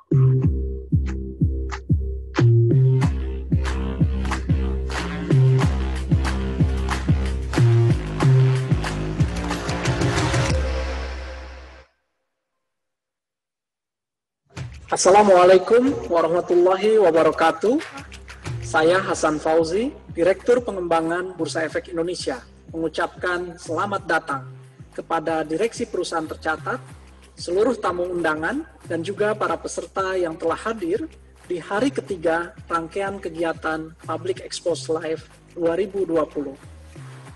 Assalamualaikum warahmatullahi wabarakatuh. Saya Hasan Fauzi, Direktur Pengembangan Bursa Efek Indonesia, mengucapkan selamat datang kepada Direksi Perusahaan Tercatat, seluruh tamu undangan, dan juga para peserta yang telah hadir di hari ketiga rangkaian kegiatan Public Expose Live 2020.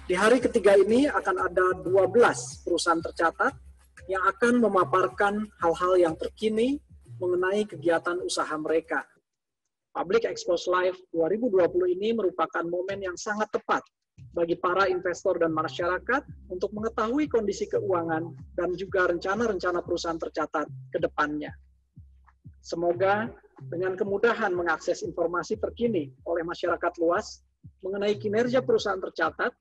Di hari ketiga ini akan ada 12 perusahaan tercatat yang akan memaparkan hal-hal yang terkini mengenai kegiatan usaha mereka. Public Expose Live 2020 ini merupakan momen yang sangat tepat bagi para investor dan masyarakat untuk mengetahui kondisi keuangan dan juga rencana-rencana perusahaan tercatat ke depannya. Semoga dengan kemudahan mengakses informasi terkini oleh masyarakat luas mengenai kinerja perusahaan tercatat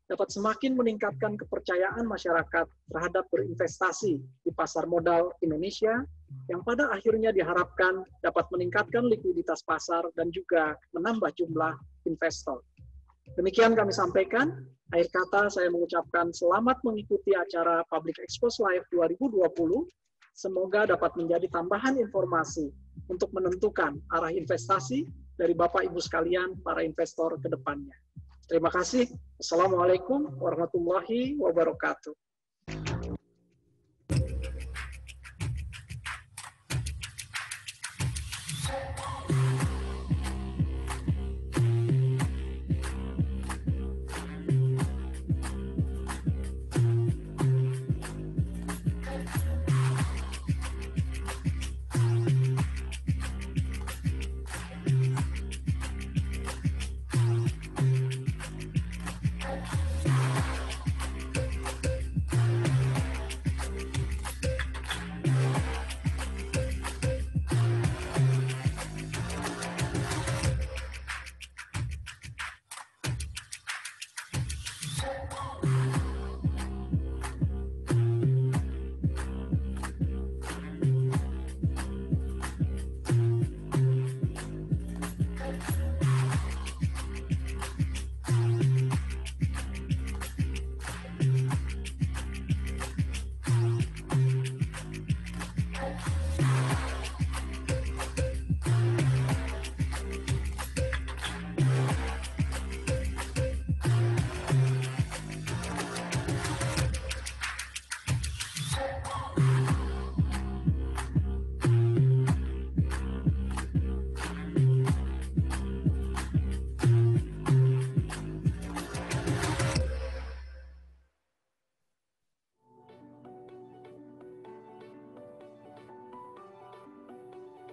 dapat semakin meningkatkan kepercayaan masyarakat terhadap berinvestasi di pasar modal Indonesia yang pada akhirnya diharapkan dapat meningkatkan likuiditas pasar dan juga menambah jumlah investor. Demikian kami sampaikan. Akhir kata saya mengucapkan selamat mengikuti acara Public Expose Live 2020. Semoga dapat menjadi tambahan informasi untuk menentukan arah investasi dari Bapak Ibu sekalian para investor ke depannya. Terima kasih. Assalamualaikum warahmatullahi wabarakatuh.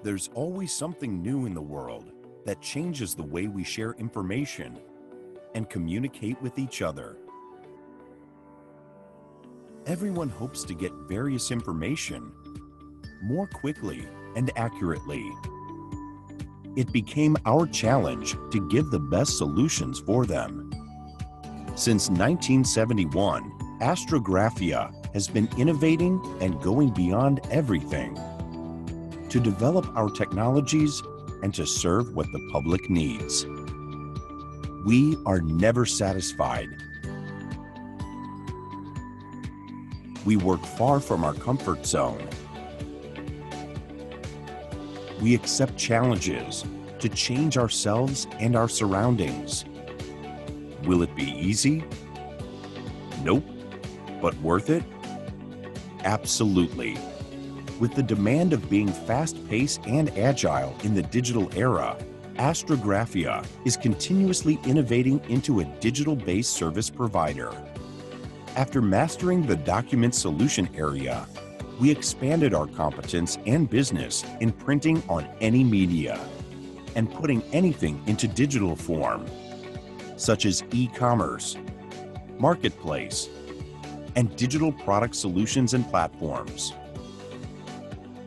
There's always something new in the world that changes the way we share information and communicate with each other. Everyone hopes to get various information more quickly and accurately. It became our challenge to give the best solutions for them. Since 1971, Astrographia has been innovating and going beyond everything to develop our technologies and to serve what the public needs. We are never satisfied. We work far from our comfort zone. We accept challenges to change ourselves and our surroundings. Will it be easy? Nope. But worth it? Absolutely. With the demand of being fast-paced and agile in the digital era, Astrographia is continuously innovating into a digital-based service provider. After mastering the document solution area, we expanded our competence and business in printing on any media and putting anything into digital form, such as e-commerce, marketplace, and digital product solutions and platforms.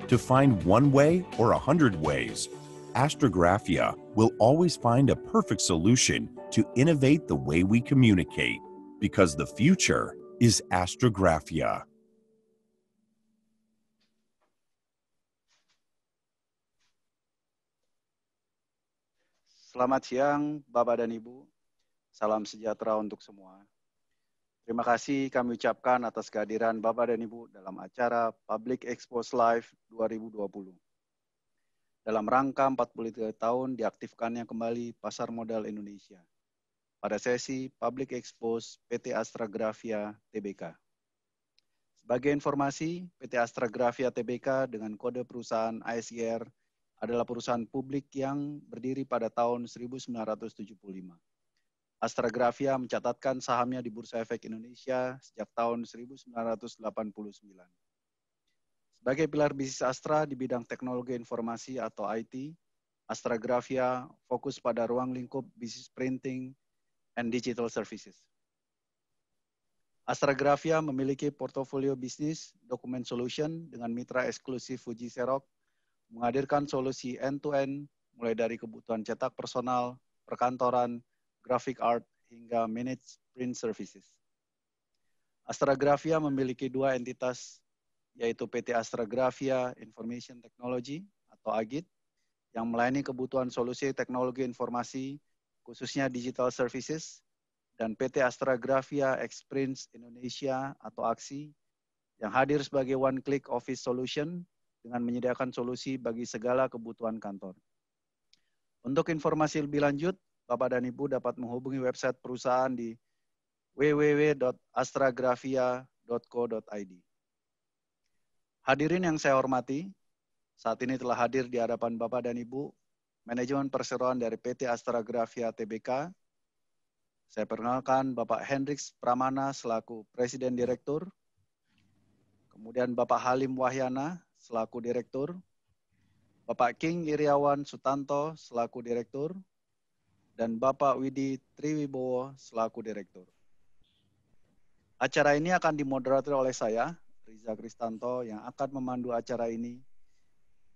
To find one way or 100 ways, Astrographia will always find a perfect solution to innovate the way we communicate, because the future is Astrographia. Selamat siang, Bapak dan Ibu. Salam sejahtera untuk semua. Terima kasih kami ucapkan atas kehadiran Bapak dan Ibu dalam acara Public Expose Live 2020. Dalam rangka 43 tahun diaktifkannya kembali Pasar Modal Indonesia pada sesi Public Expose PT Astragrafia Tbk. Sebagai informasi, PT Astragrafia Tbk dengan kode perusahaan ASGR adalah perusahaan publik yang berdiri pada tahun 1975. Astragrafia mencatatkan sahamnya di Bursa Efek Indonesia sejak tahun 1989. Sebagai pilar bisnis Astra di bidang teknologi informasi atau IT, Astragrafia fokus pada ruang lingkup bisnis printing and digital services. Astragrafia memiliki portofolio bisnis dokumen solution dengan mitra eksklusif Fuji Xerox, menghadirkan solusi end-to-end mulai dari kebutuhan cetak personal, perkantoran, graphic art, hingga managed print services. Astragrafia memiliki dua entitas, yaitu PT Astragrafia Information Technology atau AGIT, yang melayani kebutuhan solusi teknologi informasi, khususnya digital services, dan PT Astragrafia Experience Indonesia atau AXI, yang hadir sebagai one-click office solution dengan menyediakan solusi bagi segala kebutuhan kantor. Untuk informasi lebih lanjut, Bapak dan Ibu dapat menghubungi website perusahaan di www.astragrafia.co.id. Hadirin yang saya hormati, saat ini telah hadir di hadapan Bapak dan Ibu, manajemen perseroan dari PT Astragrafia Tbk. Saya perkenalkan Bapak Hendriks Pramana selaku Presiden Direktur, kemudian Bapak Halim Wahyana selaku Direktur, Bapak King Iriawan Sutanto selaku Direktur, dan Bapak Widi Triwibowo selaku Direktur. Acara ini akan dimoderatori oleh saya, Riza Kristanto, yang akan memandu acara ini.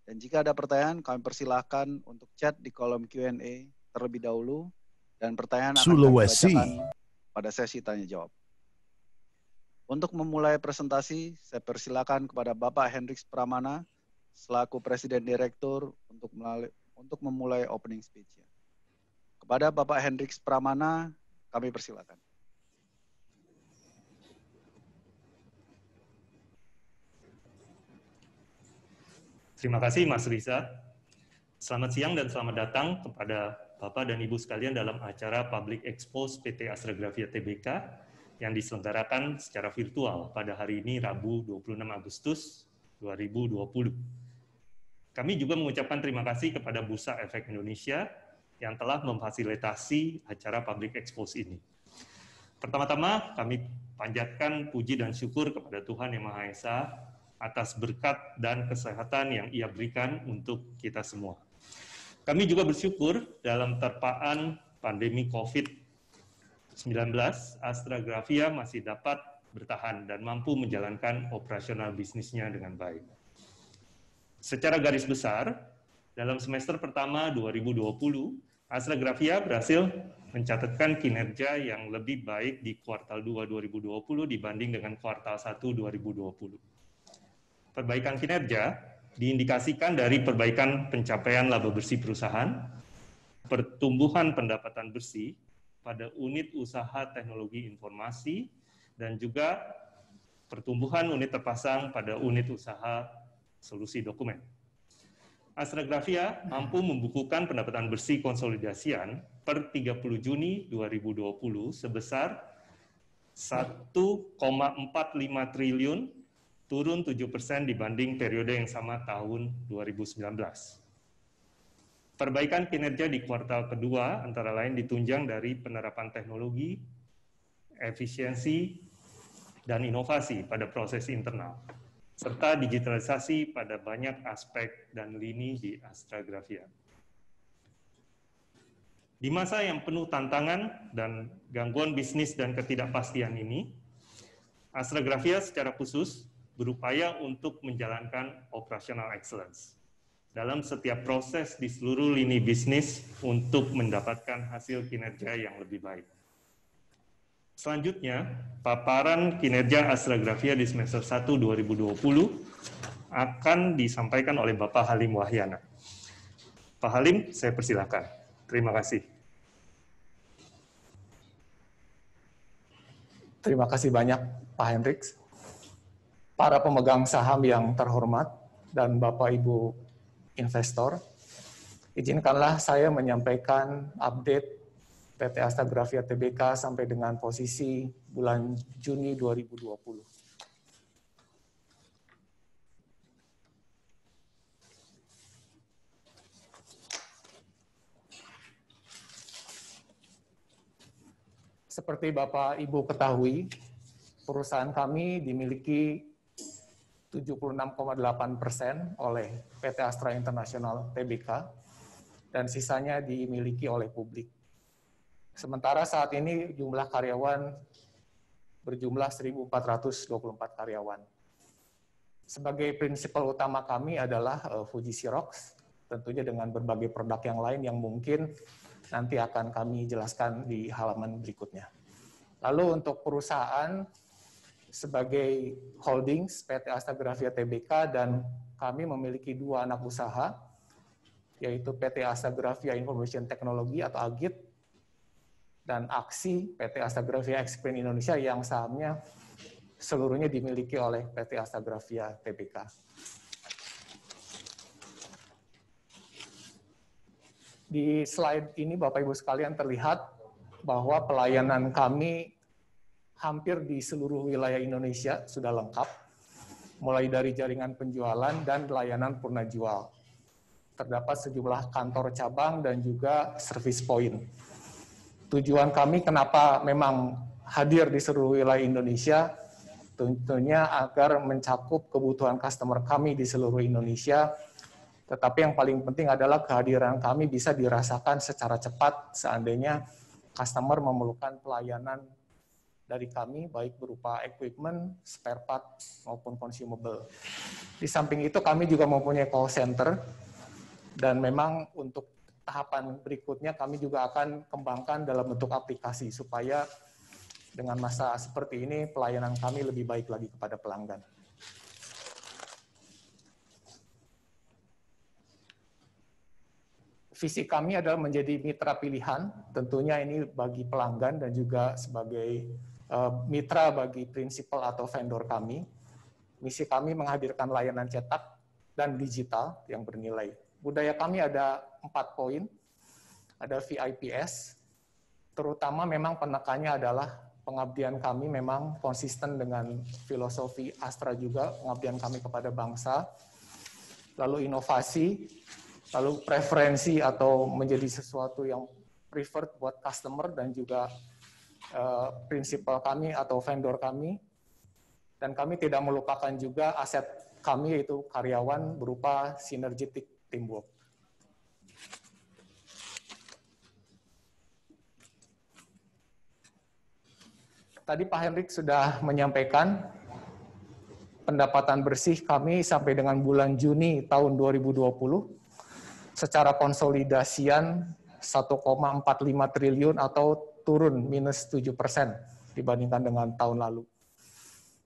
Dan jika ada pertanyaan, kami persilahkan untuk chat di kolom Q&A terlebih dahulu, dan pertanyaan akan kami bacakan pada sesi tanya jawab. Untuk memulai presentasi, saya persilakan kepada Bapak Hendriks Pramana selaku Presiden Direktur untuk memulai opening speech-nya. Kepada Bapak Hendriks Pramana, kami persilakan. Terima kasih Mas Riza. Selamat siang dan selamat datang kepada Bapak dan Ibu sekalian dalam acara Public Expose PT Astragrafia Tbk yang diselenggarakan secara virtual pada hari ini Rabu 26 Agustus 2020. Kami juga mengucapkan terima kasih kepada Bursa Efek Indonesia yang telah memfasilitasi acara Public Expose ini. Pertama-tama kami panjatkan puji dan syukur kepada Tuhan Yang Maha Esa atas berkat dan kesehatan yang Ia berikan untuk kita semua. Kami juga bersyukur dalam terpaan pandemi COVID-19, Astragrafia masih dapat bertahan dan mampu menjalankan operasional bisnisnya dengan baik. Secara garis besar, dalam semester pertama 2020, Astragrafia berhasil mencatatkan kinerja yang lebih baik di kuartal 2 2020 dibanding dengan kuartal 1 2020. Perbaikan kinerja diindikasikan dari perbaikan pencapaian laba bersih perusahaan, pertumbuhan pendapatan bersih pada unit usaha teknologi informasi, dan juga pertumbuhan unit terpasang pada unit usaha solusi dokumen. Astragrafia mampu membukukan pendapatan bersih konsolidasian per 30 Juni 2020 sebesar 1,45 triliun, turun 7% dibanding periode yang sama tahun 2019. Perbaikan kinerja di kuartal kedua antara lain ditunjang dari penerapan teknologi, efisiensi, dan inovasi pada proses internal, serta digitalisasi pada banyak aspek dan lini di Astragrafia. Di masa yang penuh tantangan dan gangguan bisnis dan ketidakpastian ini, Astragrafia secara khusus berupaya untuk menjalankan operational excellence dalam setiap proses di seluruh lini bisnis untuk mendapatkan hasil kinerja yang lebih baik. Selanjutnya, paparan kinerja Astragrafia di semester 1 2020 akan disampaikan oleh Bapak Halim Wahyana. Pak Halim, saya persilakan. Terima kasih. Terima kasih banyak Pak Hendriks. Para pemegang saham yang terhormat dan Bapak Ibu investor, izinkanlah saya menyampaikan update PT Astragrafia Tbk sampai dengan posisi bulan Juni 2020. Seperti Bapak Ibu ketahui, perusahaan kami dimiliki 76,8% oleh PT Astra International Tbk dan sisanya dimiliki oleh publik. Sementara saat ini jumlah karyawan berjumlah 1.424 karyawan. Sebagai prinsipal utama kami adalah Fuji Xerox, tentunya dengan berbagai produk yang lain yang mungkin nanti akan kami jelaskan di halaman berikutnya. Lalu untuk perusahaan sebagai holdings PT Astragrafia Tbk dan kami memiliki 2 anak usaha, yaitu PT Astragrafia Information Technology atau AGIT, dan Aksi PT Astragrafia Xprint Indonesia yang sahamnya seluruhnya dimiliki oleh PT Astragrafia Tbk. Di slide ini Bapak Ibu sekalian terlihat bahwa pelayanan kami hampir di seluruh wilayah Indonesia sudah lengkap, mulai dari jaringan penjualan dan layanan purna jual. Terdapat sejumlah kantor cabang dan juga service point. Tujuan kami kenapa memang hadir di seluruh wilayah Indonesia, tentunya agar mencakup kebutuhan customer kami di seluruh Indonesia, tetapi yang paling penting adalah kehadiran kami bisa dirasakan secara cepat seandainya customer memerlukan pelayanan dari kami, baik berupa equipment, spare part, maupun consumable. Di samping itu kami juga mempunyai call center, dan memang untuk tahapan berikutnya kami juga akan kembangkan dalam bentuk aplikasi supaya dengan masa seperti ini pelayanan kami lebih baik lagi kepada pelanggan. Visi kami adalah menjadi mitra pilihan, tentunya ini bagi pelanggan dan juga sebagai mitra bagi prinsipal atau vendor kami. Misi kami menghadirkan layanan cetak dan digital yang bernilai. Budaya kami ada 4 poin, ada VIPS, terutama memang penekannya adalah pengabdian kami memang konsisten dengan filosofi Astra juga, pengabdian kami kepada bangsa, lalu inovasi, lalu preferensi atau menjadi sesuatu yang preferred buat customer dan juga prinsipal kami atau vendor kami, dan kami tidak melupakan juga aset kami yaitu karyawan berupa synergetic teamwork. Tadi Pak Hendrik sudah menyampaikan pendapatan bersih kami sampai dengan bulan Juni tahun 2020 secara konsolidasian 1,45 triliun atau turun minus 7% dibandingkan dengan tahun lalu.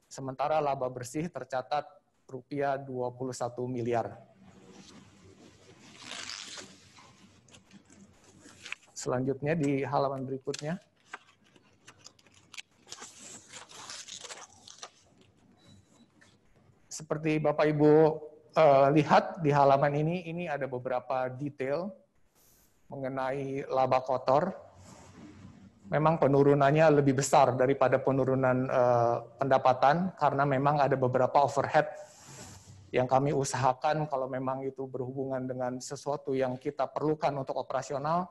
Sementara laba bersih tercatat rupiah 21 miliar. Selanjutnya di halaman berikutnya. Seperti Bapak Ibu lihat di halaman ini ada beberapa detail mengenai laba kotor. Memang penurunannya lebih besar daripada penurunan pendapatan karena memang ada beberapa overhead yang kami usahakan kalau memang itu berhubungan dengan sesuatu yang kita perlukan untuk operasional,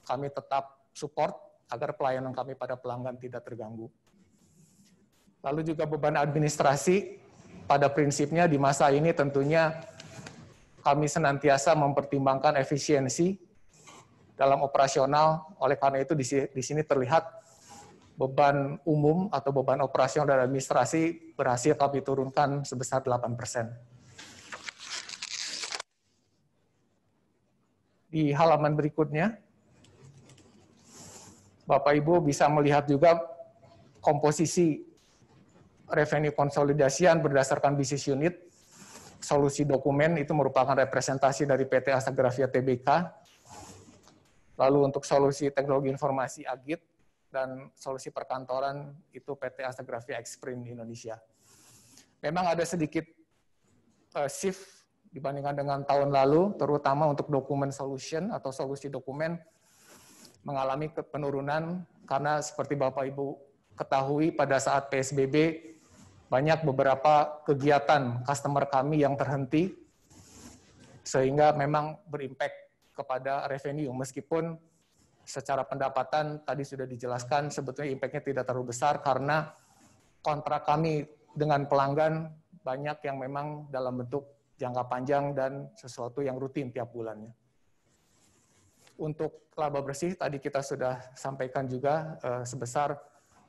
kami tetap support agar pelayanan kami pada pelanggan tidak terganggu. Lalu juga beban administrasi, pada prinsipnya di masa ini tentunya kami senantiasa mempertimbangkan efisiensi dalam operasional, oleh karena itu di sini terlihat beban umum atau beban operasional dan administrasi berhasil kami turunkan sebesar 8%. Di halaman berikutnya, Bapak Ibu bisa melihat juga komposisi revenue konsolidasian berdasarkan bisnis unit. Solusi dokumen itu merupakan representasi dari PT Astragrafia Tbk. Lalu untuk solusi teknologi informasi Agit, dan solusi perkantoran itu PT Astragrafia Xprint Indonesia. Memang ada sedikit shift dibandingkan dengan tahun lalu, terutama untuk dokumen solution atau solusi dokumen mengalami penurunan karena seperti Bapak Ibu ketahui pada saat PSBB banyak beberapa kegiatan customer kami yang terhenti sehingga memang berimpact kepada revenue meskipun secara pendapatan tadi sudah dijelaskan sebetulnya impact-nya tidak terlalu besar karena kontrak kami dengan pelanggan banyak yang memang dalam bentuk jangka panjang dan sesuatu yang rutin tiap bulannya. Untuk laba bersih tadi kita sudah sampaikan juga sebesar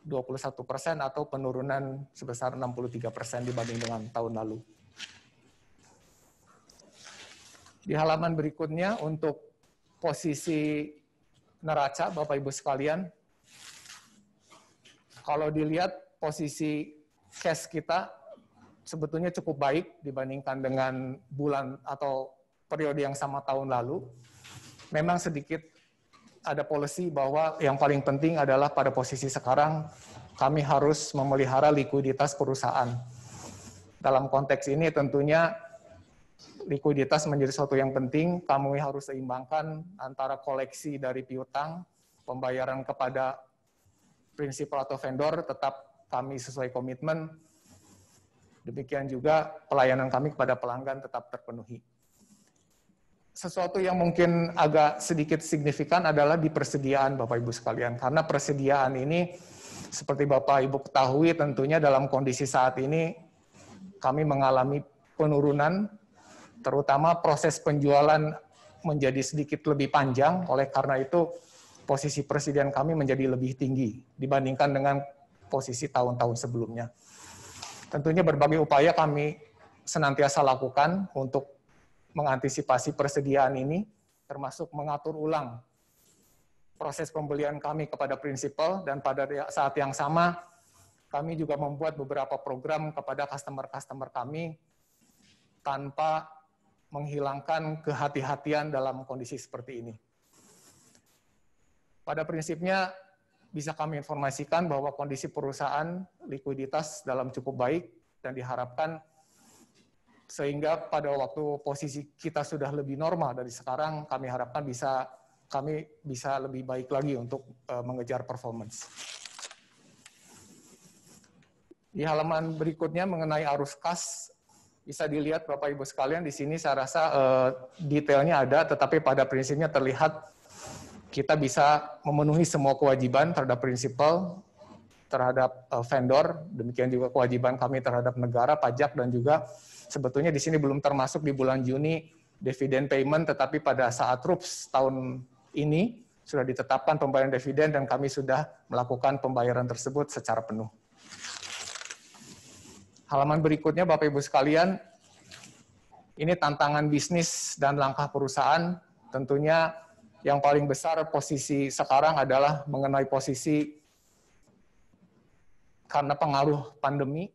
21% atau penurunan sebesar 63% dibanding dengan tahun lalu. Di halaman berikutnya untuk posisi neraca, Bapak Ibu sekalian, kalau dilihat posisi cash kita sebetulnya cukup baik dibandingkan dengan bulan atau periode yang sama tahun lalu. Memang sedikit ada policy bahwa yang paling penting adalah pada posisi sekarang kami harus memelihara likuiditas perusahaan. Dalam konteks ini tentunya likuiditas menjadi sesuatu yang penting, kami harus seimbangkan antara koleksi dari piutang, pembayaran kepada prinsipal atau vendor, tetap kami sesuai komitmen, demikian juga pelayanan kami kepada pelanggan tetap terpenuhi. Sesuatu yang mungkin agak sedikit signifikan adalah di persediaan Bapak Ibu sekalian, karena persediaan ini seperti Bapak Ibu ketahui tentunya dalam kondisi saat ini kami mengalami penurunan, terutama proses penjualan menjadi sedikit lebih panjang, oleh karena itu posisi persediaan kami menjadi lebih tinggi dibandingkan dengan posisi tahun-tahun sebelumnya. Tentunya berbagai upaya kami senantiasa lakukan untuk mengantisipasi persediaan ini, termasuk mengatur ulang proses pembelian kami kepada prinsipal, dan pada saat yang sama kami juga membuat beberapa program kepada customer-customer kami tanpa menghilangkan kehati-hatian dalam kondisi seperti ini. Pada prinsipnya bisa kami informasikan bahwa kondisi perusahaan likuiditas dalam cukup baik dan diharapkan sehingga pada waktu posisi kita sudah lebih normal dari sekarang, kami harapkan kami bisa lebih baik lagi untuk mengejar performance. Di halaman berikutnya mengenai arus kas, bisa dilihat Bapak Ibu sekalian di sini saya rasa detailnya ada, tetapi pada prinsipnya terlihat kita bisa memenuhi semua kewajiban terhadap prinsipal, terhadap vendor, demikian juga kewajiban kami terhadap negara, pajak, dan juga sebetulnya di sini belum termasuk di bulan Juni dividen payment, tetapi pada saat RUPS tahun ini sudah ditetapkan pembayaran dividen dan kami sudah melakukan pembayaran tersebut secara penuh. Halaman berikutnya Bapak Ibu sekalian, ini tantangan bisnis dan langkah perusahaan. Tentunya yang paling besar posisi sekarang adalah mengenai posisi karena pengaruh pandemi,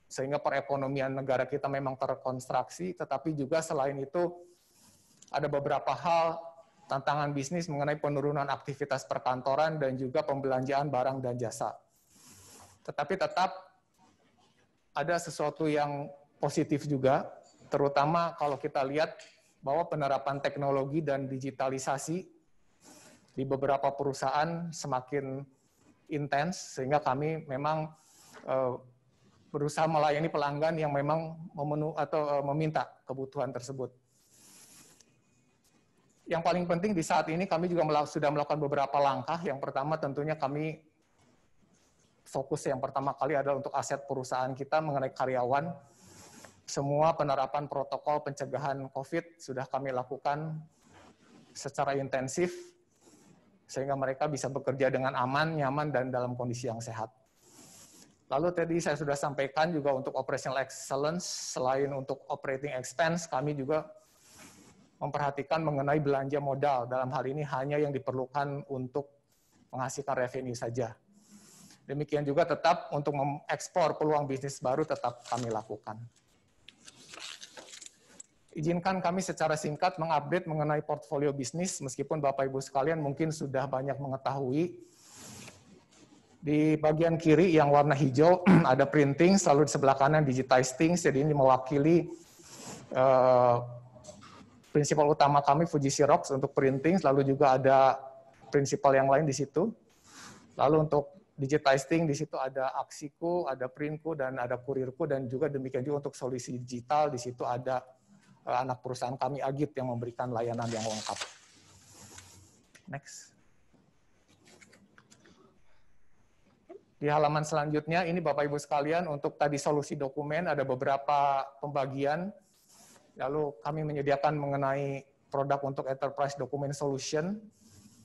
sehingga perekonomian negara kita memang terkonstruksi, tetapi juga selain itu ada beberapa hal tantangan bisnis mengenai penurunan aktivitas perkantoran dan juga pembelanjaan barang dan jasa. Tetapi tetap ada sesuatu yang positif juga, terutama kalau kita lihat bahwa penerapan teknologi dan digitalisasi di beberapa perusahaan semakin intens, sehingga kami memang berusaha melayani pelanggan yang memang meminta kebutuhan tersebut. Yang paling penting di saat ini kami juga sudah melakukan beberapa langkah. Yang pertama tentunya kami fokus yang pertama kali adalah untuk aset perusahaan kita mengenai karyawan. Semua penerapan protokol pencegahan COVID sudah kami lakukan secara intensif, sehingga mereka bisa bekerja dengan aman, nyaman, dan dalam kondisi yang sehat. Lalu tadi saya sudah sampaikan juga untuk operational excellence, selain untuk operating expense, kami juga memperhatikan mengenai belanja modal. Dalam hal ini hanya yang diperlukan untuk menghasilkan revenue saja. Demikian juga tetap untuk mengekspor peluang bisnis baru tetap kami lakukan. Izinkan kami secara singkat mengupdate mengenai portfolio bisnis, meskipun Bapak Ibu sekalian mungkin sudah banyak mengetahui. Di bagian kiri yang warna hijau ada printing, lalu di sebelah kanan digitizing, jadi ini mewakili prinsipal utama kami Fuji Xerox untuk printing, lalu juga ada prinsipal yang lain di situ. Lalu untuk digitizing di situ ada aksiku, ada printku, dan ada kurirku, dan juga demikian juga untuk solusi digital di situ ada anak perusahaan kami Agit yang memberikan layanan yang lengkap. Next. Di halaman selanjutnya ini Bapak Ibu sekalian untuk tadi solusi dokumen ada beberapa pembagian. Lalu kami menyediakan mengenai produk untuk enterprise document solution,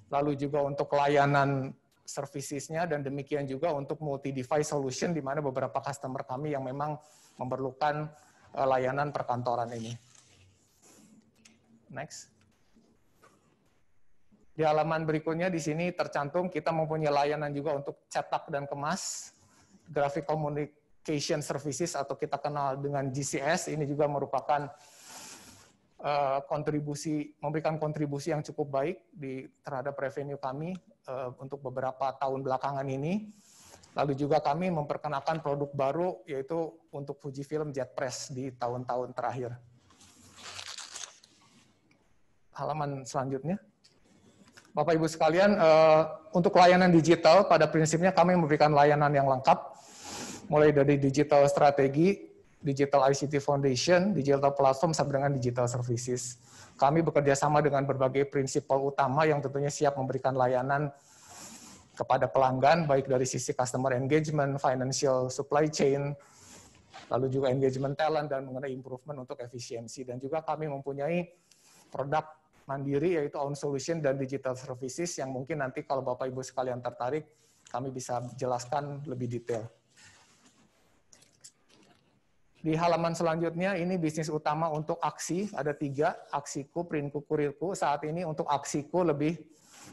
lalu juga untuk layanan servicesnya, dan demikian juga untuk multi-device solution di mana beberapa customer kami yang memang memerlukan layanan perkantoran ini. Next. Di halaman berikutnya di sini tercantum kita mempunyai layanan juga untuk cetak dan kemas, graphic communication services atau kita kenal dengan GCS. Ini juga merupakan memberikan kontribusi yang cukup baik terhadap revenue kami untuk beberapa tahun belakangan ini. Lalu juga kami memperkenalkan produk baru yaitu untuk Fujifilm Jet Press di tahun-tahun terakhir. Halaman selanjutnya. Bapak Ibu sekalian, untuk layanan digital pada prinsipnya kami memberikan layanan yang lengkap, mulai dari digital strategi, digital ICT foundation, digital platform, sampai dengan digital services. Kami bekerja sama dengan berbagai prinsipal utama yang tentunya siap memberikan layanan kepada pelanggan, baik dari sisi customer engagement, financial supply chain, lalu juga engagement talent, dan mengenai improvement untuk efisiensi. Dan juga kami mempunyai produk mandiri yaitu own solution dan digital services yang mungkin nanti kalau Bapak Ibu sekalian tertarik kami bisa jelaskan lebih detail. Di halaman selanjutnya ini bisnis utama untuk aksi ada 3, aksiku, printku, kurirku. Saat ini untuk aksiku lebih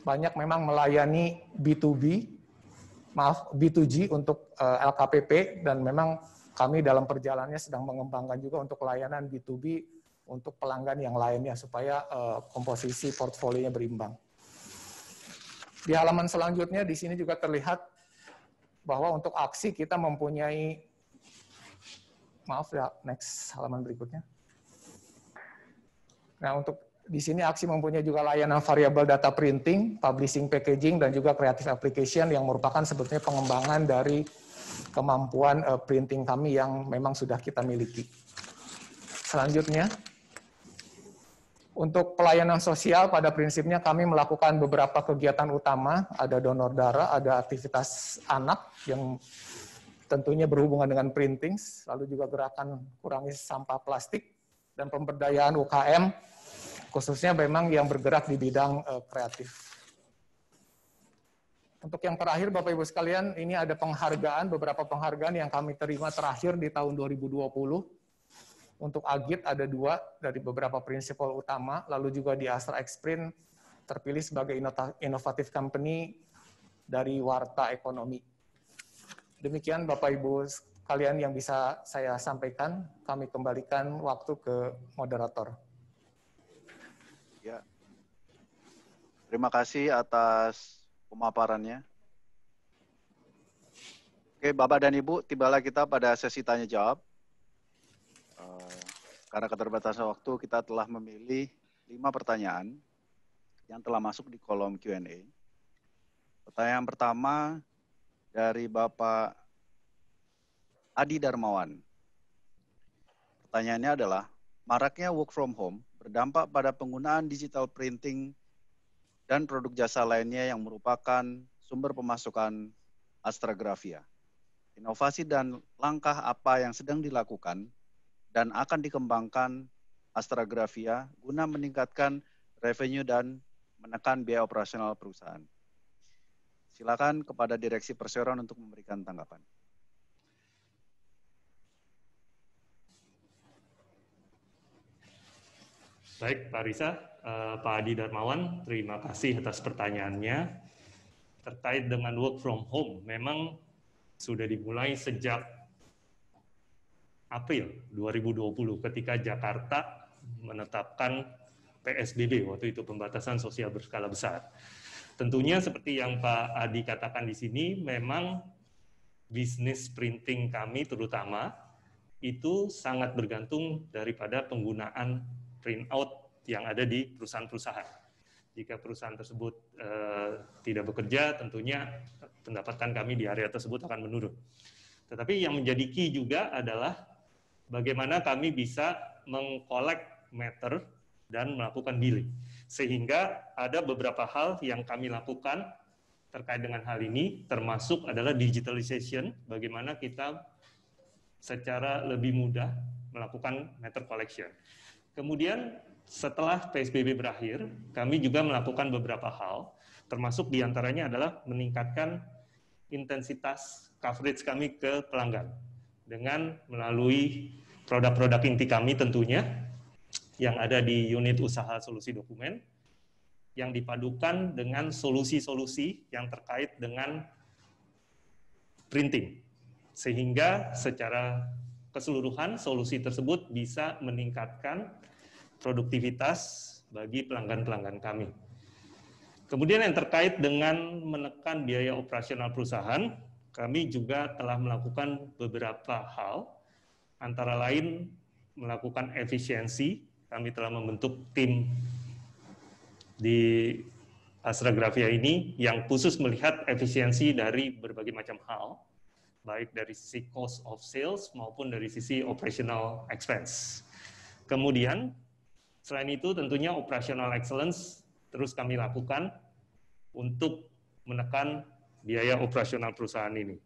banyak memang melayani B2G untuk LKPP, dan memang kami dalam perjalanannya sedang mengembangkan juga untuk layanan B2B untuk pelanggan yang lainnya supaya komposisi portfolionya berimbang. Di halaman selanjutnya di sini juga terlihat bahwa untuk aksi kita mempunyai, maaf ya, next halaman berikutnya. Nah, untuk di sini aksi mempunyai juga layanan variable data printing, publishing, packaging, dan juga creative application yang merupakan sebetulnya pengembangan dari kemampuan printing kami yang memang sudah kita miliki. Selanjutnya, untuk pelayanan sosial pada prinsipnya kami melakukan beberapa kegiatan utama, ada donor darah, ada aktivitas anak yang tentunya berhubungan dengan printing, lalu juga gerakan kurangi sampah plastik, dan pemberdayaan UKM, khususnya memang yang bergerak di bidang kreatif. Untuk yang terakhir Bapak Ibu sekalian, ini ada penghargaan, beberapa penghargaan yang kami terima terakhir di tahun 2020. Untuk Agit ada 2 dari beberapa prinsipal utama, lalu juga di Astra Xprint terpilih sebagai inovatif company dari Warta Ekonomi. Demikian Bapak Ibu sekalian yang bisa saya sampaikan, kami kembalikan waktu ke moderator. Ya. Terima kasih atas pemaparannya. Oke, Bapak dan Ibu, tibalah kita pada sesi tanya jawab. Karena keterbatasan waktu, kita telah memilih 5 pertanyaan yang telah masuk di kolom Q&A. Pertanyaan pertama dari Bapak Adi Darmawan. Pertanyaannya adalah, maraknya work from home berdampak pada penggunaan digital printing dan produk jasa lainnya yang merupakan sumber pemasukan Astragrafia. Inovasi dan langkah apa yang sedang dilakukan dan akan dikembangkan Astragrafia guna meningkatkan revenue dan menekan biaya operasional perusahaan. Silakan kepada Direksi Perseroan untuk memberikan tanggapan. Baik, Pak Risa, Pak Adi Darmawan, terima kasih atas pertanyaannya. Terkait dengan work from home, memang sudah dimulai sejak April 2020 ketika Jakarta menetapkan PSBB, waktu itu pembatasan sosial berskala besar. Tentunya seperti yang Pak Adi katakan di sini, memang bisnis printing kami terutama itu sangat bergantung daripada penggunaan printout yang ada di perusahaan-perusahaan. Jika perusahaan tersebut tidak bekerja, tentunya pendapatan kami di area tersebut akan menurun. Tetapi yang menjadi key juga adalah bagaimana kami bisa mengkolek meter dan melakukan billing. Sehingga ada beberapa hal yang kami lakukan terkait dengan hal ini, termasuk adalah digitalization, bagaimana kita secara lebih mudah melakukan meter collection. Kemudian setelah PSBB berakhir, kami juga melakukan beberapa hal, termasuk diantaranya adalah meningkatkan intensitas coverage kami ke pelanggan dengan melalui produk-produk inti kami tentunya yang ada di unit usaha solusi dokumen, yang dipadukan dengan solusi-solusi yang terkait dengan printing, sehingga secara keseluruhan solusi tersebut bisa meningkatkan produktivitas bagi pelanggan-pelanggan kami. Kemudian yang terkait dengan menekan biaya operasional perusahaan, kami juga telah melakukan beberapa hal, antara lain melakukan efisiensi. Kami telah membentuk tim di Astragrafia ini yang khusus melihat efisiensi dari berbagai macam hal, baik dari sisi cost of sales maupun dari sisi operational expense. Kemudian, selain itu tentunya operational excellence terus kami lakukan untuk menekan biaya operasional perusahaan ini.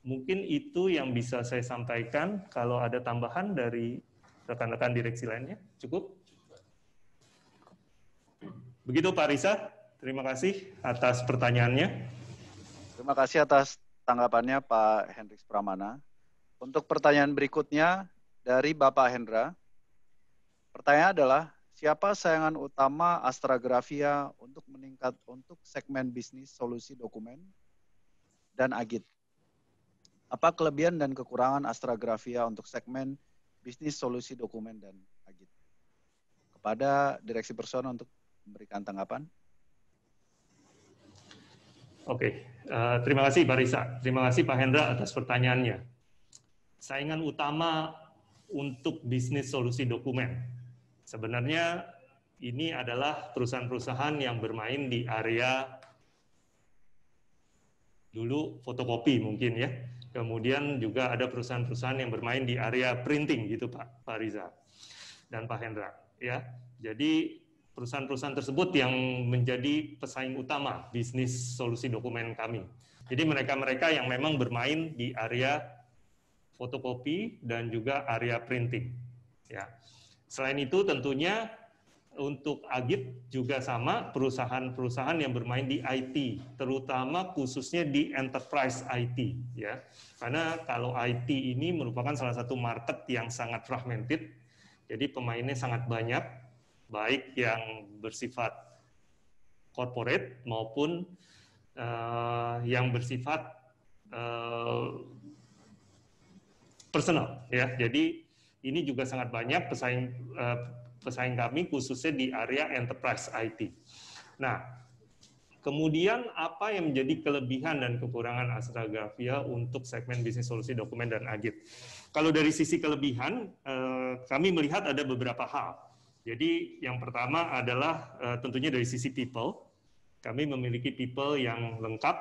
Mungkin itu yang bisa saya sampaikan. Kalau ada tambahan dari rekan-rekan direksi lainnya, cukup? Begitu Pak Risa, terima kasih atas pertanyaannya. Terima kasih atas tanggapannya Pak Hendriks Pramana. Untuk pertanyaan berikutnya dari Bapak Hendra. Pertanyaan adalah, siapa saingan utama Astragrafia untuk segmen bisnis solusi dokumen dan Agit? Apa kelebihan dan kekurangan Astragrafia untuk segmen bisnis solusi dokumen dan Agit? Kepada Direksi Personal untuk memberikan tanggapan. Oke, terima kasih Pak Risa. Terima kasih Pak Hendra atas pertanyaannya. Saingan utama untuk bisnis solusi dokumen. Sebenarnya ini adalah perusahaan-perusahaan yang bermain di area dulu fotokopi mungkin ya. Kemudian juga ada perusahaan-perusahaan yang bermain di area printing gitu Pak Riza dan Pak Hendra ya. Jadi perusahaan-perusahaan tersebut yang menjadi pesaing utama bisnis solusi dokumen kami. Jadi mereka-mereka yang memang bermain di area fotokopi dan juga area printing ya. Selain itu tentunya untuk Agit juga sama, perusahaan-perusahaan yang bermain di IT, terutama khususnya di enterprise IT ya. Karena kalau IT ini merupakan salah satu market yang sangat fragmented, jadi pemainnya sangat banyak, baik yang bersifat corporate maupun yang bersifat personal ya. Jadi ini juga sangat banyak pesaing kami khususnya di area enterprise IT. Nah, kemudian apa yang menjadi kelebihan dan kekurangan Astragrafia untuk segmen bisnis solusi dokumen dan Agit? Kalau dari sisi kelebihan, kami melihat ada beberapa hal. Jadi yang pertama adalah tentunya dari sisi people. Kami memiliki people yang lengkap,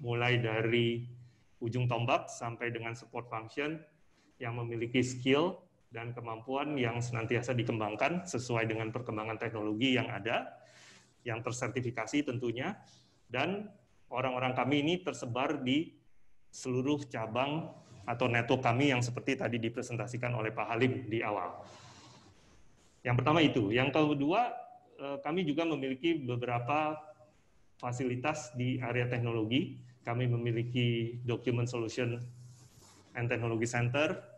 mulai dari ujung tombak sampai dengan support function, yang memiliki skill dan kemampuan yang senantiasa dikembangkan sesuai dengan perkembangan teknologi yang ada, yang tersertifikasi tentunya, dan orang-orang kami ini tersebar di seluruh cabang atau network kami yang seperti tadi dipresentasikan oleh Pak Halim di awal. Yang pertama itu. Yang kedua, kami juga memiliki beberapa fasilitas di area teknologi. Kami memiliki Document Solution and Technology Center,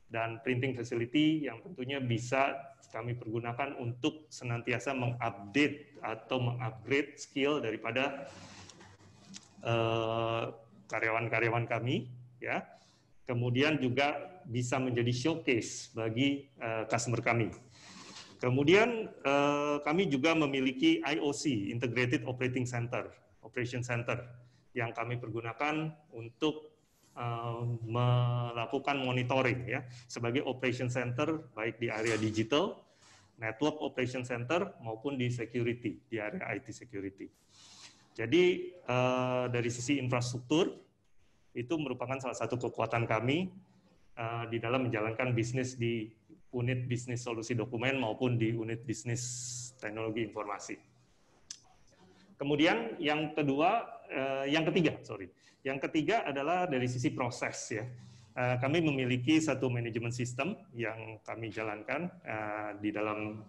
dan printing facility yang tentunya bisa kami pergunakan untuk senantiasa mengupdate atau mengupgrade skill daripada karyawan-karyawan kami ya. kemudian juga bisa menjadi showcase bagi customer kami. Kemudian kami juga memiliki IOC, Integrated Operating Center, Operation Center, yang kami pergunakan untuk melakukan monitoring ya sebagai operation center baik di area digital, network operation center maupun di security, di area IT security. Jadi dari sisi infrastruktur itu merupakan salah satu kekuatan kami di dalam menjalankan bisnis di unit bisnis solusi dokumen maupun di unit bisnis teknologi informasi. Kemudian yang ketiga adalah dari sisi proses ya. Kami memiliki satu manajemen sistem yang kami jalankan di dalam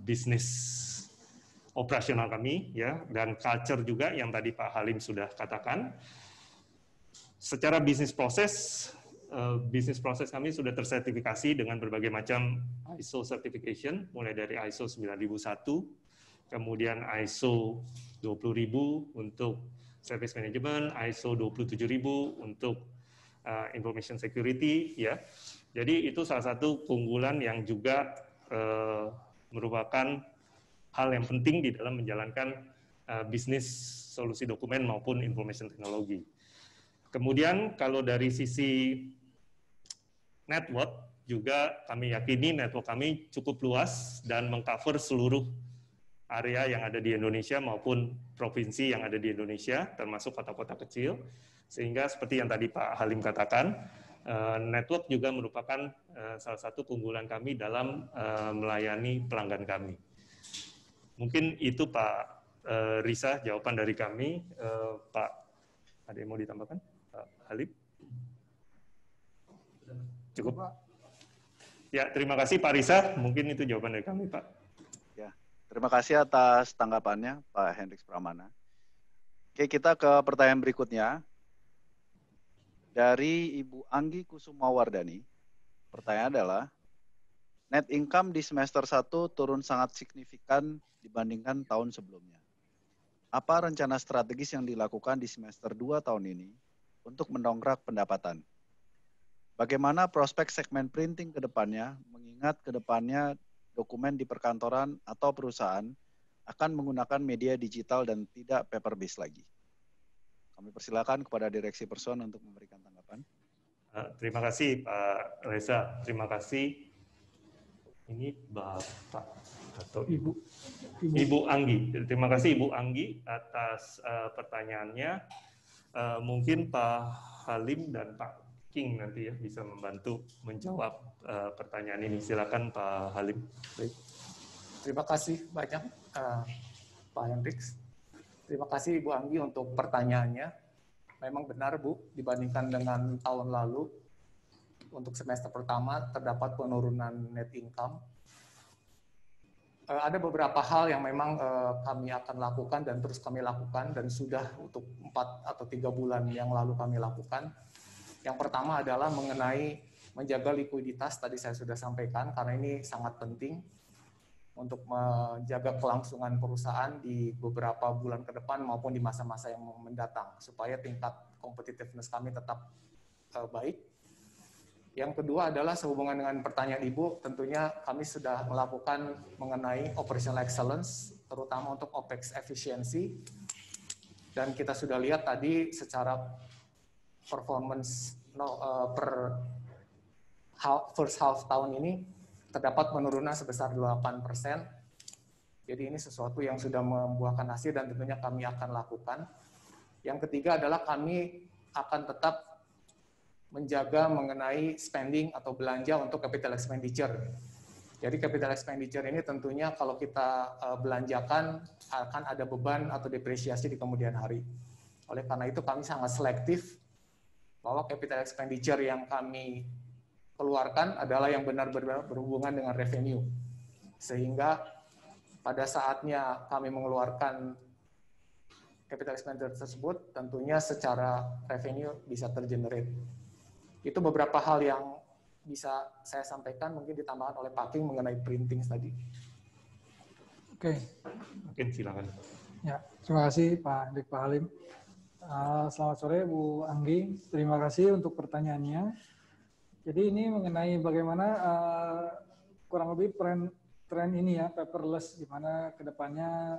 bisnis operasional kami ya, dan culture juga yang tadi Pak Halim sudah katakan. Secara bisnis proses kami sudah tersertifikasi dengan berbagai macam ISO certification, mulai dari ISO 9001, kemudian ISO 20000 untuk service management, ISO 27000 untuk information security ya. Jadi itu salah satu keunggulan yang juga merupakan hal yang penting di dalam menjalankan bisnis solusi dokumen maupun information technology. Kemudian kalau dari sisi network juga kami yakini network kami cukup luas dan mengcover seluruh area yang ada di Indonesia maupun provinsi yang ada di Indonesia, termasuk kota-kota kecil. Sehingga seperti yang tadi Pak Halim katakan, network juga merupakan salah satu keunggulan kami dalam melayani pelanggan kami. Mungkin itu Pak Risa, jawaban dari kami. Pak, ada yang mau ditambahkan? Pak Halim? Cukup? Ya, terima kasih Pak Risa. Mungkin itu jawaban dari kami, Pak. Ya, terima kasih atas tanggapannya, Pak Hendriks Pramana. Oke, kita ke pertanyaan berikutnya. Dari Ibu Anggi Kusumawardani. Pertanyaan adalah, net income di semester 1 turun sangat signifikan dibandingkan tahun sebelumnya. Apa rencana strategis yang dilakukan di semester 2 tahun ini untuk mendongkrak pendapatan? Bagaimana prospek segmen printing ke depannya, mengingat ke depannya dokumen di perkantoran atau perusahaan akan menggunakan media digital dan tidak paper-based lagi? Kami persilakan kepada Direksi Persuan untuk memberikan tanggapan. Terima kasih Pak Reza, terima kasih. Ini Bapak atau Ibu Anggi. Terima kasih Ibu Anggi atas pertanyaannya. Mungkin Pak Halim dan Pak King nanti ya bisa membantu menjawab pertanyaan ini. Silakan Pak Halim. Baik. Terima kasih banyak Pak Hendriks. Terima kasih Ibu Anggi untuk pertanyaannya. Memang benar Bu, dibandingkan dengan tahun lalu untuk semester pertama terdapat penurunan net income. Ada beberapa hal yang memang kami akan lakukan dan terus kami lakukan dan sudah untuk 4 atau 3 bulan yang lalu kami lakukan. Yang pertama adalah mengenai menjaga likuiditas, tadi saya sudah sampaikan, karena ini sangat penting untuk menjaga kelangsungan perusahaan di beberapa bulan ke depan maupun di masa-masa yang mendatang, supaya tingkat competitiveness kami tetap baik. Yang kedua adalah sehubungan dengan pertanyaan Ibu, tentunya kami sudah melakukan mengenai operational excellence, terutama untuk OPEX efficiency, dan kita sudah lihat tadi secara performance per first half tahun ini terdapat penurunan sebesar 8%. Jadi ini sesuatu yang sudah membuahkan hasil dan tentunya kami akan lakukan. Yang ketiga adalah kami akan tetap menjaga mengenai spending atau belanja untuk capital expenditure. Jadi capital expenditure ini tentunya kalau kita belanjakan akan ada beban atau depresiasi di kemudian hari. Oleh karena itu kami sangat selektif bahwa capital expenditure yang kami keluarkan adalah yang benar-benar berhubungan dengan revenue. Sehingga pada saatnya kami mengeluarkan capital expenditure tersebut, tentunya secara revenue bisa tergenerate. Itu beberapa hal yang bisa saya sampaikan, mungkin ditambahkan oleh Pak King mengenai printing tadi. Oke. Mungkin silakan. Ya, terima kasih Pak Hendrik, Pak Halim. Selamat sore Bu Anggi, terima kasih untuk pertanyaannya. Jadi ini mengenai bagaimana kurang lebih tren ini ya, paperless, di mana kedepannya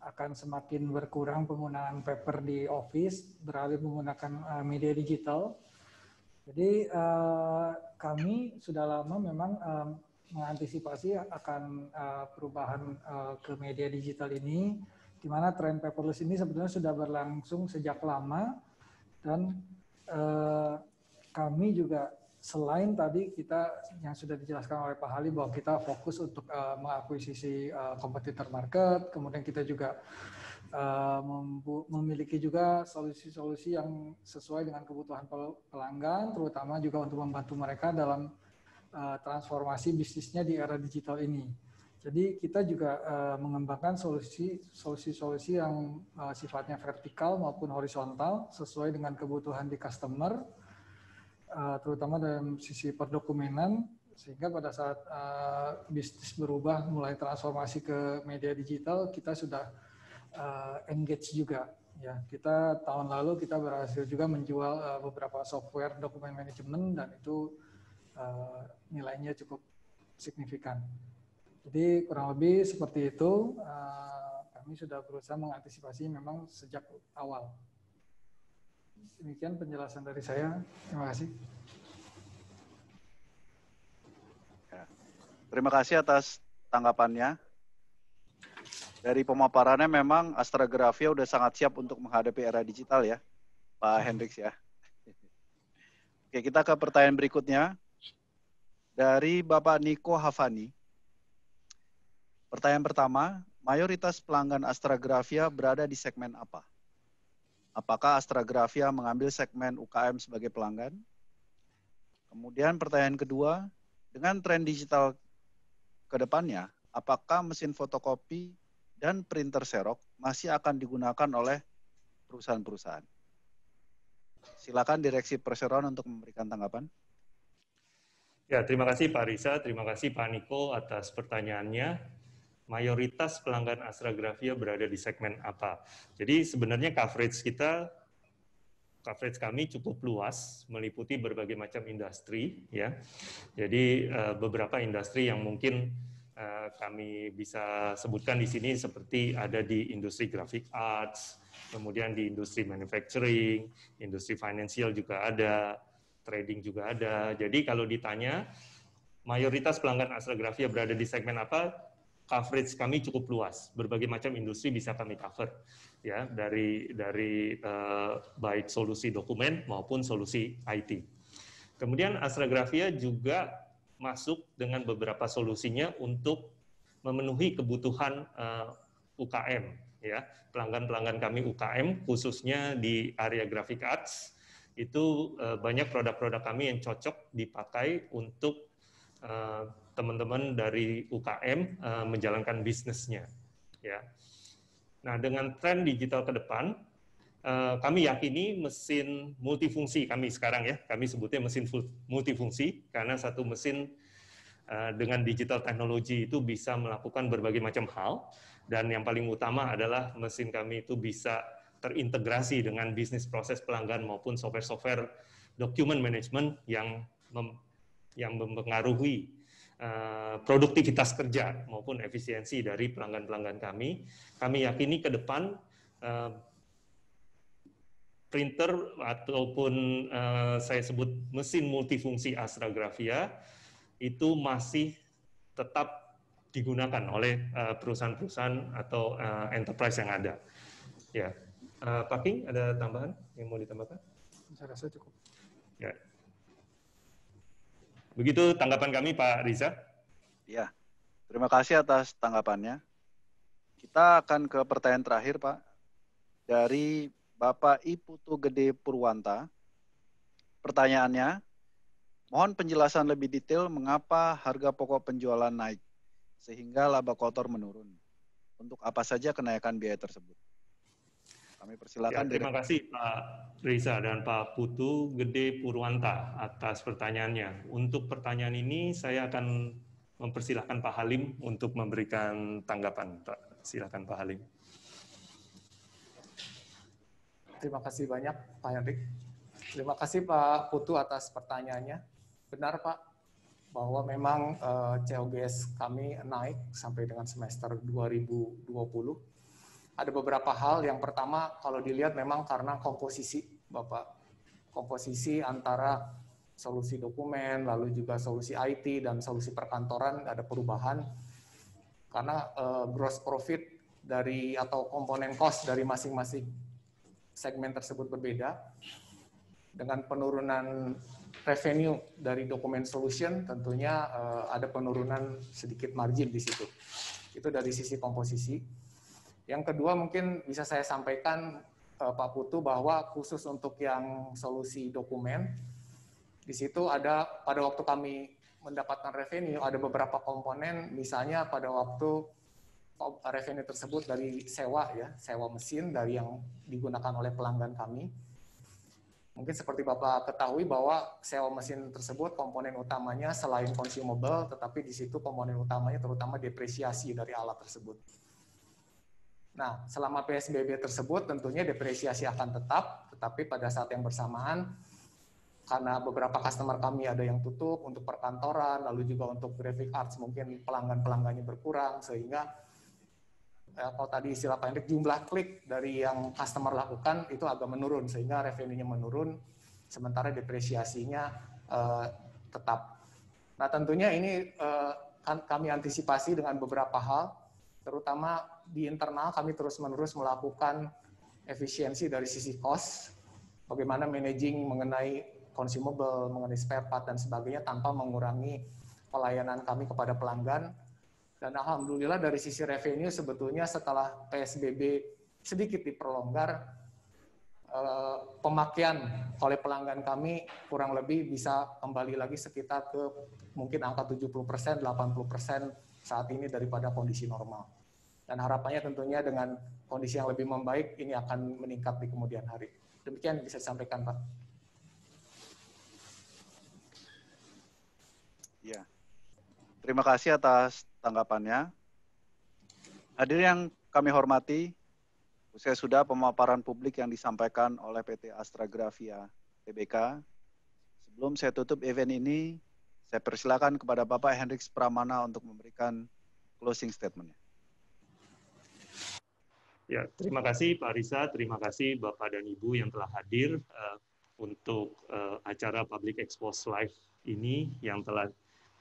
akan semakin berkurang penggunaan paper di office, beralih menggunakan media digital. Jadi kami sudah lama memang mengantisipasi akan perubahan ke media digital ini, di mana tren paperless ini sebenarnya sudah berlangsung sejak lama, dan kami juga selain tadi kita yang sudah dijelaskan oleh Pak Hali bahwa kita fokus untuk mengakuisisi kompetitor market, kemudian kita juga memiliki juga solusi-solusi yang sesuai dengan kebutuhan pelanggan, terutama juga untuk membantu mereka dalam transformasi bisnisnya di era digital ini. Jadi kita juga mengembangkan solusi-solusi yang sifatnya vertikal maupun horizontal sesuai dengan kebutuhan di customer, terutama dalam sisi perdokumenan, sehingga pada saat bisnis berubah mulai transformasi ke media digital, kita sudah engage juga. Ya, kita tahun lalu kita berhasil juga menjual beberapa software dokumen manajemen, dan itu nilainya cukup signifikan. Jadi kurang lebih seperti itu, kami sudah berusaha mengantisipasi memang sejak awal. Demikian penjelasan dari saya. Terima kasih. Terima kasih atas tanggapannya. Dari pemaparannya memang Astragrafia udah sangat siap untuk menghadapi era digital ya, Pak Hendriks ya. Oke, kita ke pertanyaan berikutnya. Dari Bapak Niko Hafani. Pertanyaan pertama, mayoritas pelanggan Astragrafia berada di segmen apa? Apakah Astragrafia mengambil segmen UKM sebagai pelanggan? Kemudian pertanyaan kedua, dengan tren digital ke depannya, apakah mesin fotokopi dan printer Xerox masih akan digunakan oleh perusahaan-perusahaan? Silakan Direksi Perseroan untuk memberikan tanggapan. Ya, terima kasih Pak Risa, terima kasih Pak Niko atas pertanyaannya. Mayoritas pelanggan Astragrafia berada di segmen apa? Jadi sebenarnya coverage kami cukup luas, meliputi berbagai macam industri, ya. Jadi beberapa industri yang mungkin kami bisa sebutkan di sini seperti ada di industri graphic arts, kemudian di industri manufacturing, industri financial juga ada, trading juga ada. Jadi kalau ditanya mayoritas pelanggan Astragrafia berada di segmen apa, coverage kami cukup luas, berbagai macam industri bisa kami cover, ya, dari baik solusi dokumen maupun solusi IT. Kemudian Astragrafia juga masuk dengan beberapa solusinya untuk memenuhi kebutuhan UKM, ya, pelanggan-pelanggan kami UKM khususnya di area graphic arts itu banyak produk-produk kami yang cocok dipakai untuk teman-teman dari UKM menjalankan bisnisnya, ya. Nah, dengan tren digital ke depan, kami yakini mesin multifungsi kami sekarang ya, kami sebutnya mesin multifungsi karena satu mesin dengan digital teknologi itu bisa melakukan berbagai macam hal, dan yang paling utama adalah mesin kami itu bisa terintegrasi dengan bisnis proses pelanggan maupun software-software document management yang mempengaruhi produktivitas kerja maupun efisiensi dari pelanggan-pelanggan kami. Kami yakini ke depan printer ataupun saya sebut mesin multifungsi Astragrafia itu masih tetap digunakan oleh perusahaan-perusahaan atau enterprise yang ada. Ya, Pak King, ada tambahan yang mau ditambahkan? Saya rasa cukup. Ya. Begitu tanggapan kami, Pak Riza. Ya, terima kasih atas tanggapannya. Kita akan ke pertanyaan terakhir, Pak. Dari Bapak Iputu Gede Purwanta. Pertanyaannya, mohon penjelasan lebih detail mengapa harga pokok penjualan naik, sehingga laba kotor menurun. Untuk apa saja kenaikan biaya tersebut? Kami persilakan. Ya, terima kasih Pak Riza dan Pak Putu Gede Purwanta atas pertanyaannya. Untuk pertanyaan ini saya akan mempersilahkan Pak Halim untuk memberikan tanggapan. Pak, silakan Pak Halim. Terima kasih banyak Pak Hendrik. Terima kasih Pak Putu atas pertanyaannya. Benar Pak, bahwa memang COGS kami naik sampai dengan semester 2020. Ada beberapa hal. Yang pertama, kalau dilihat memang karena komposisi, Bapak. Komposisi antara solusi dokumen, lalu juga solusi IT, dan solusi perkantoran ada perubahan. Karena gross profit dari atau komponen cost dari masing-masing segmen tersebut berbeda. Dengan penurunan revenue dari dokumen solution, tentunya ada penurunan sedikit margin di situ. Itu dari sisi komposisi. Yang kedua mungkin bisa saya sampaikan Pak Putu bahwa khusus untuk yang solusi dokumen, di situ ada pada waktu kami mendapatkan revenue ada beberapa komponen, misalnya pada waktu revenue tersebut dari sewa ya, sewa mesin dari yang digunakan oleh pelanggan kami. Mungkin seperti Bapak ketahui bahwa sewa mesin tersebut komponen utamanya selain consumable, tetapi di situ komponen utamanya terutama depresiasi dari alat tersebut. Nah, selama PSBB tersebut tentunya depresiasi akan tetap, tetapi pada saat yang bersamaan, karena beberapa customer kami ada yang tutup untuk perkantoran, lalu juga untuk graphic arts mungkin pelanggan-pelanggannya berkurang, sehingga kalau tadi istilah Pak Hendrik, jumlah klik dari yang customer lakukan itu agak menurun, sehingga revenue-nya menurun, sementara depresiasinya tetap. Nah tentunya ini kami antisipasi dengan beberapa hal, terutama di internal kami terus-menerus melakukan efisiensi dari sisi cost, bagaimana managing mengenai consumable, mengenai spare part dan sebagainya tanpa mengurangi pelayanan kami kepada pelanggan. Dan alhamdulillah dari sisi revenue sebetulnya setelah PSBB sedikit diperlonggar, pemakaian oleh pelanggan kami kurang lebih bisa kembali lagi sekitar ke mungkin angka 70%, 80% saat ini daripada kondisi normal. Dan harapannya tentunya dengan kondisi yang lebih membaik ini akan meningkat di kemudian hari. Demikian bisa disampaikan Pak. Ya. Terima kasih atas tanggapannya. Hadirin yang kami hormati, usai sudah pemaparan publik yang disampaikan oleh PT Astragrafia Tbk. Sebelum saya tutup event ini, saya persilakan kepada Bapak Hendrik Pramana untuk memberikan closing statement-nya. Ya, terima kasih Pak Risa, terima kasih Bapak dan Ibu yang telah hadir untuk acara Public Expose Live ini yang telah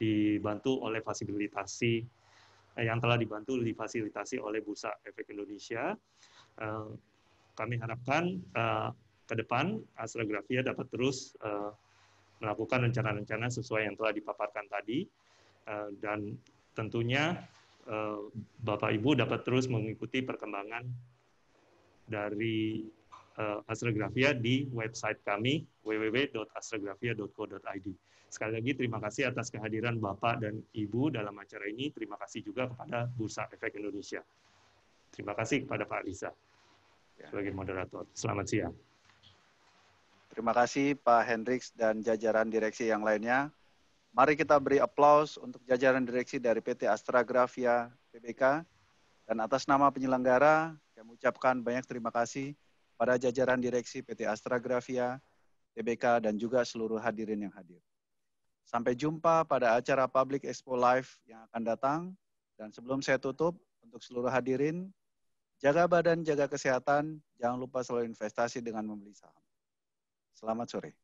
dibantu oleh difasilitasi oleh Bursa Efek Indonesia. Kami harapkan ke depan Astragrafia dapat terus melakukan rencana-rencana sesuai yang telah dipaparkan tadi, dan tentunya Bapak Ibu dapat terus mengikuti perkembangan dari Astragrafia di website kami www.astragrafia.co.id. Sekali lagi terima kasih atas kehadiran Bapak dan Ibu dalam acara ini. Terima kasih juga kepada Bursa Efek Indonesia. Terima kasih kepada Pak Risa sebagai moderator. Selamat siang. Terima kasih Pak Hendriks dan jajaran direksi yang lainnya. Mari kita beri aplaus untuk jajaran direksi dari PT Astragrafia Tbk. Dan atas nama penyelenggara, kami ucapkan banyak terima kasih pada jajaran direksi PT Astragrafia Tbk dan juga seluruh hadirin yang hadir. Sampai jumpa pada acara Public Expo Live yang akan datang. Dan sebelum saya tutup, untuk seluruh hadirin, jaga badan, jaga kesehatan, jangan lupa selalu investasi dengan membeli saham. Selamat sore.